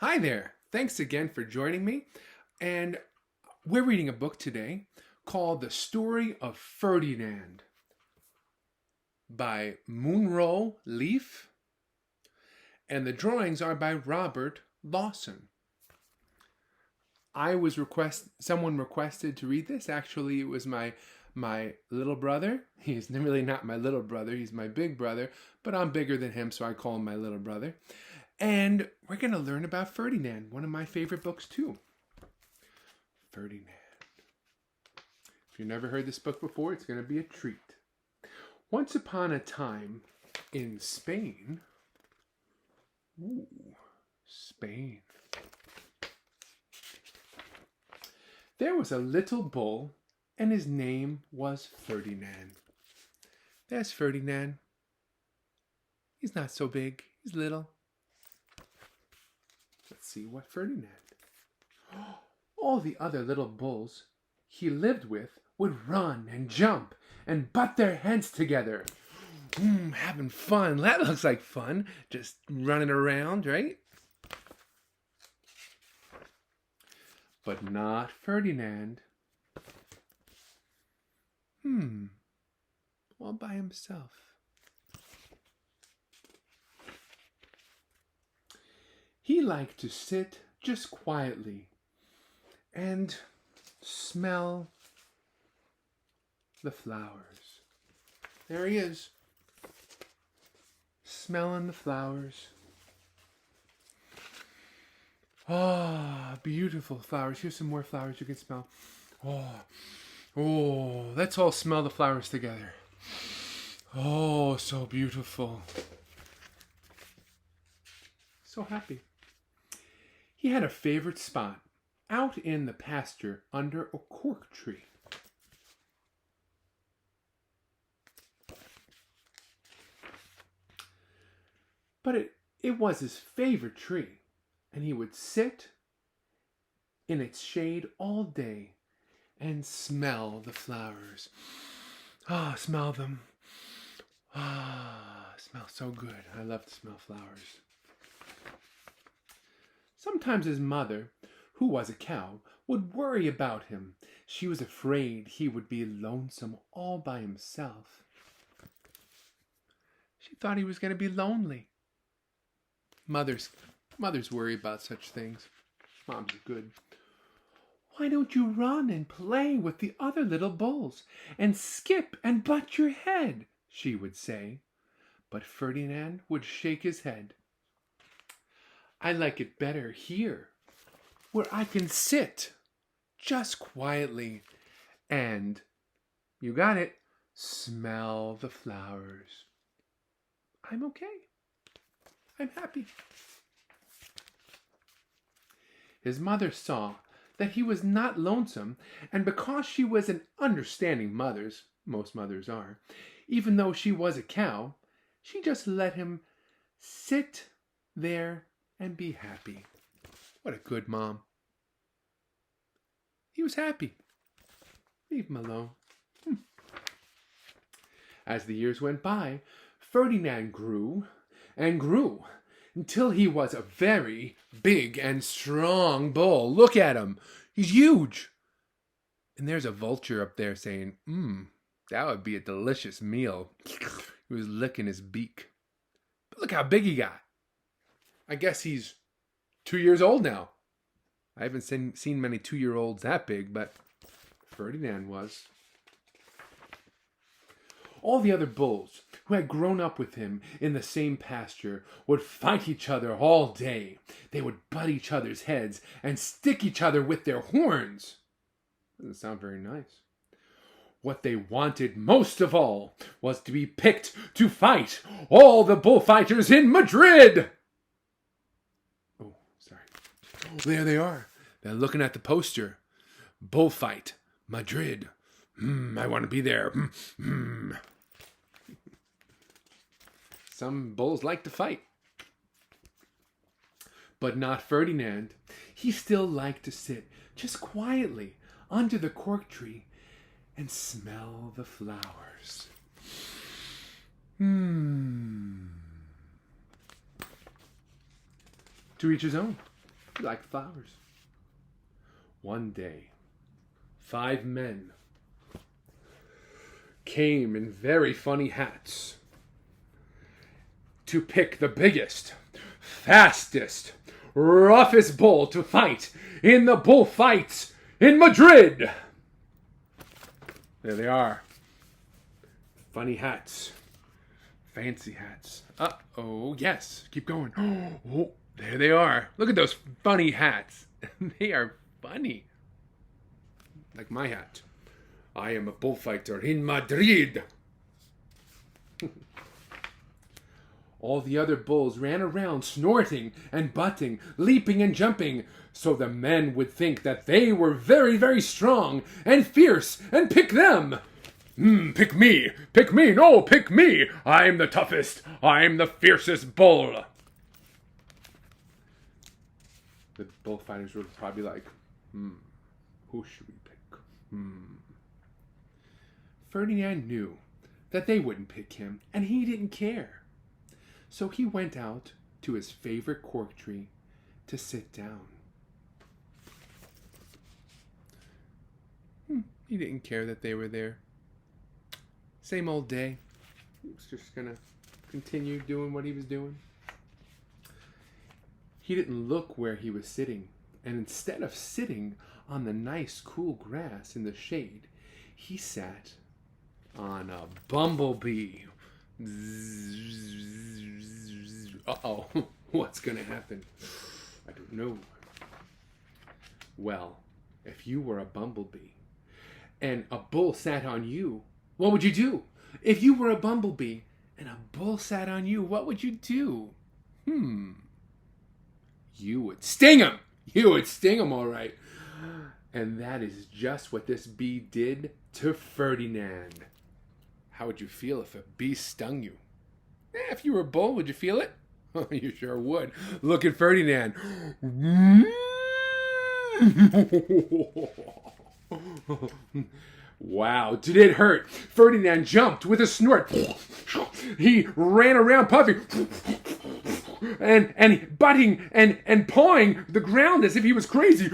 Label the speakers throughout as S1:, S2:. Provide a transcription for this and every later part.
S1: Hi there. Thanks again for joining me. And we're reading a book today called The Story of Ferdinand by Munro Leaf. And the drawings are by Robert Lawson. Someone requested to read this. Actually, it was my little brother. He's really not my little brother. He's my big brother, but I'm bigger than him, so I call him my little brother. And we're going to learn about Ferdinand, one of my favorite books too. Ferdinand. If you've never heard this book before, it's going to be a treat. Once upon a time in Spain. Spain. There was a little bull, and his name was Ferdinand. There's Ferdinand. He's not so big. He's little. Let's see what Ferdinand. All the other little bulls he lived with would run and jump and butt their heads together. Having fun. That looks like fun. Just running around, right? But not Ferdinand. All by himself. He liked to sit just quietly and smell the flowers. There he is, smelling the flowers. Beautiful flowers. Here's some more flowers you can smell. Let's all smell the flowers together. Oh, so beautiful. So happy. He had a favorite spot out in the pasture under a cork tree. But it was his favorite tree, and he would sit in its shade all day and smell the flowers. Smell them. Smell so good. I love to smell flowers. Sometimes his mother, who was a cow, would worry about him. She was afraid he would be lonesome all by himself. She thought he was going to be lonely. Mothers worry about such things. Moms are good. Why don't you run and play with the other little bulls and skip and butt your head? She would say. But Ferdinand would shake his head. I like it better here, where I can sit just quietly and, you got it, smell the flowers. I'm okay. I'm happy. His mother saw that he was not lonesome, and because she was an understanding mother, most mothers are, even though she was a cow, she just let him sit there and be happy. What a good mom. He was happy. Leave him alone. As the years went by, Ferdinand grew and grew until he was a very big and strong bull. Look at him. He's huge. And there's a vulture up there saying, that would be a delicious meal. He was licking his beak. But look how big he got. I guess he's 2 years old now. I haven't seen many 2-year-olds that big, but Ferdinand was. All the other bulls who had grown up with him in the same pasture would fight each other all day. They would butt each other's heads and stick each other with their horns. Doesn't sound very nice. What they wanted most of all was to be picked to fight all the bullfighters in Madrid. Oh, sorry. There they are. They're looking at the poster. Bullfight, Madrid. I want to be there. Some bulls like to fight. But not Ferdinand. He still liked to sit just quietly under the cork tree and smell the flowers. To each his own. He liked flowers. One day, 5 men came in very funny hats to pick the biggest, fastest, roughest bull to fight in the bullfights in Madrid. There they are. Funny hats. Fancy hats. Uh-oh, yes. Keep going. Oh, there they are. Look at those funny hats. They are funny. Like my hat. I am a bullfighter in Madrid. All the other bulls ran around snorting and butting, leaping and jumping, so the men would think that they were very, very strong and fierce and pick them. Pick me, no, pick me. I'm the toughest, I'm the fiercest bull. The bullfighters were probably like, who should we pick? Ferdinand knew that they wouldn't pick him, and he didn't care. So he went out to his favorite cork tree to sit down. He didn't care that they were there. Same old day. He was just gonna continue doing what he was doing. He didn't look where he was sitting, and instead of sitting on the nice cool grass in the shade, he sat on a bumblebee. Uh-oh, what's gonna happen? I don't know. Well, if you were a bumblebee and a bull sat on you, what would you do? If you were a bumblebee and a bull sat on you, what would you do? You would sting him. You would sting him, all right. And that is just what this bee did to Ferdinand. How would you feel if a bee stung you? If you were a bull, would you feel it? Oh, you sure would. Look at Ferdinand. Wow, did it hurt? Ferdinand jumped with a snort. He ran around puffing and butting and pawing the ground as if he was crazy.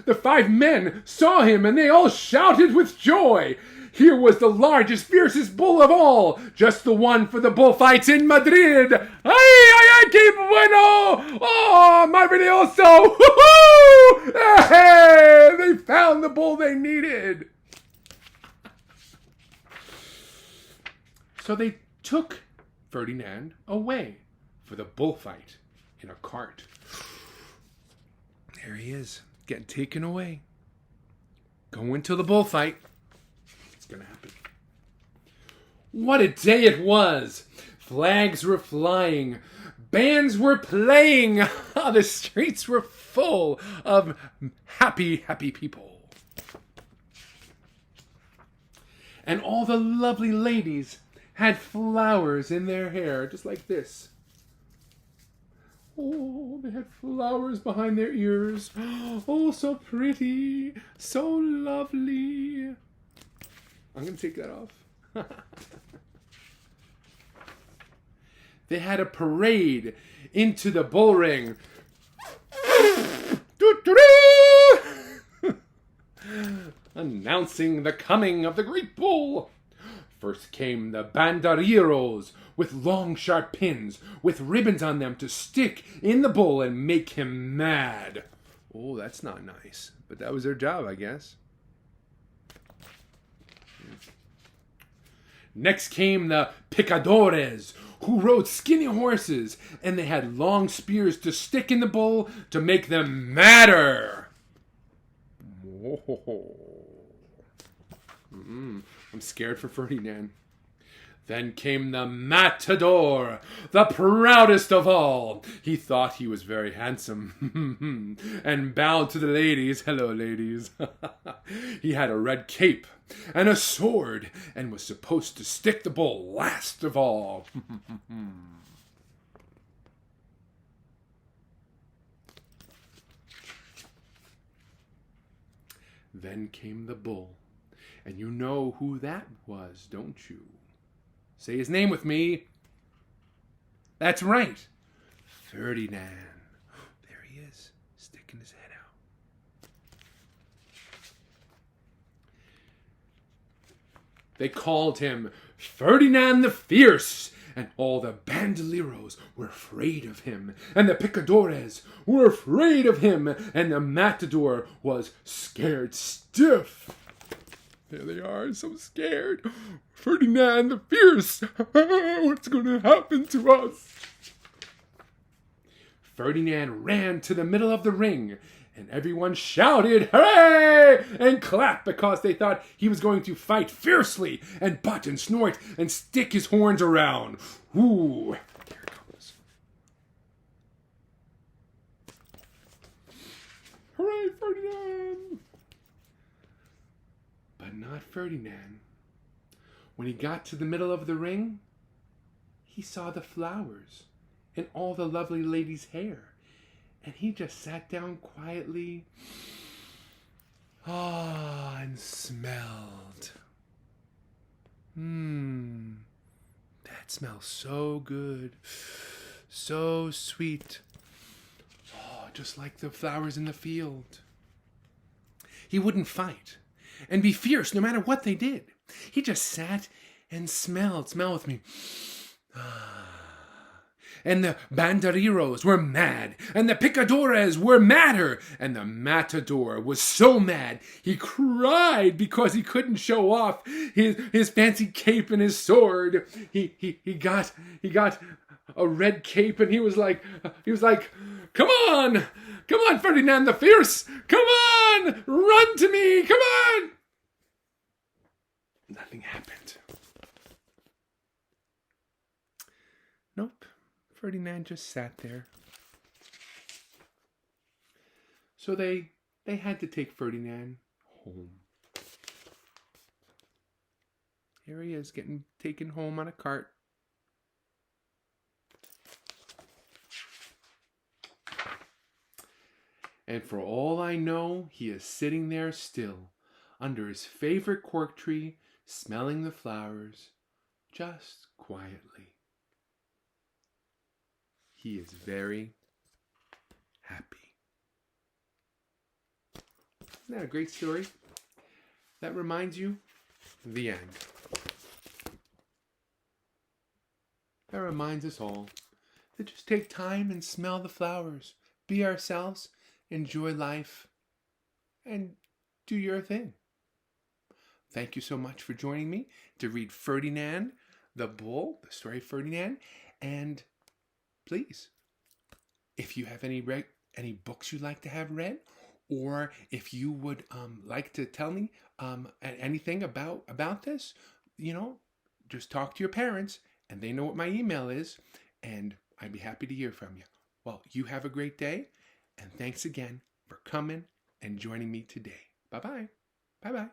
S1: The 5 men saw him and they all shouted with joy. Here was the largest, fiercest bull of all, just the one for the bullfights in Madrid. Ay, ay, ay, que bueno! Oh, maravilloso! Woohoo! Hey, they found the bull they needed. So they took Ferdinand away for the bullfight in a cart. There he is, getting taken away. Going to the bullfight. It's going to happen. What a day it was! Flags were flying. Bands were playing. The streets were full of happy, happy people. And all the lovely ladies had flowers in their hair, just like this. Oh, they had flowers behind their ears. Oh, so pretty, so lovely. I'm going to take that off. They had a parade into the bull ring. Announcing the coming of the great bull. First came the banderilleros with long sharp pins with ribbons on them to stick in the bull and make him mad. Oh, that's not nice. But that was their job, I guess. Next came the picadores, who rode skinny horses, and they had long spears to stick in the bull to make them madder. I'm scared for Ferdinand. Then came the matador, the proudest of all. He thought he was very handsome and bowed to the ladies. Hello, ladies. He had a red cape and a sword and was supposed to stick the bull last of all. Then came the bull. And you know who that was, don't you? Say his name with me. That's right. Ferdinand. There he is, sticking his head out. They called him Ferdinand the Fierce, and all the bandoleros were afraid of him, and the picadores were afraid of him, and the matador was scared stiff. There they are, so scared. Ferdinand the Fierce, what's going to happen to us? Ferdinand ran to the middle of the ring, and everyone shouted, "Hooray!" and clapped because they thought he was going to fight fiercely and butt and snort and stick his horns around. Ooh, here it comes. Hooray, Ferdinand! But not Ferdinand. When he got to the middle of the ring, he saw the flowers in all the lovely ladies' hair. And he just sat down quietly, and smelled. That smells so good, so sweet. Oh, just like the flowers in the field. He wouldn't fight and be fierce no matter what they did. He just sat and smelled. Smell with me. And the banderilleros were mad, and the picadores were madder, and the matador was so mad he cried because he couldn't show off his fancy cape and his sword. He got a red cape, and he was like, come on, Ferdinand the Fierce, come on, run to me, come on. Nothing happened. Nope. Ferdinand just sat there. So they had to take Ferdinand home. Here he is, getting taken home on a cart. And for all I know, he is sitting there still, under his favorite cork tree, smelling the flowers, just quietly. He is very happy. Isn't that a great story? That reminds you, the end. That reminds us all to just take time and smell the flowers, be ourselves, enjoy life, and do your thing. Thank you so much for joining me to read Ferdinand the Bull, the story of Ferdinand, and please, if you have any books you'd like to have read, or if you would like to tell me anything about this, just talk to your parents, and they know what my email is, and I'd be happy to hear from you. Well, you have a great day, and thanks again for coming and joining me today. Bye-bye. Bye-bye.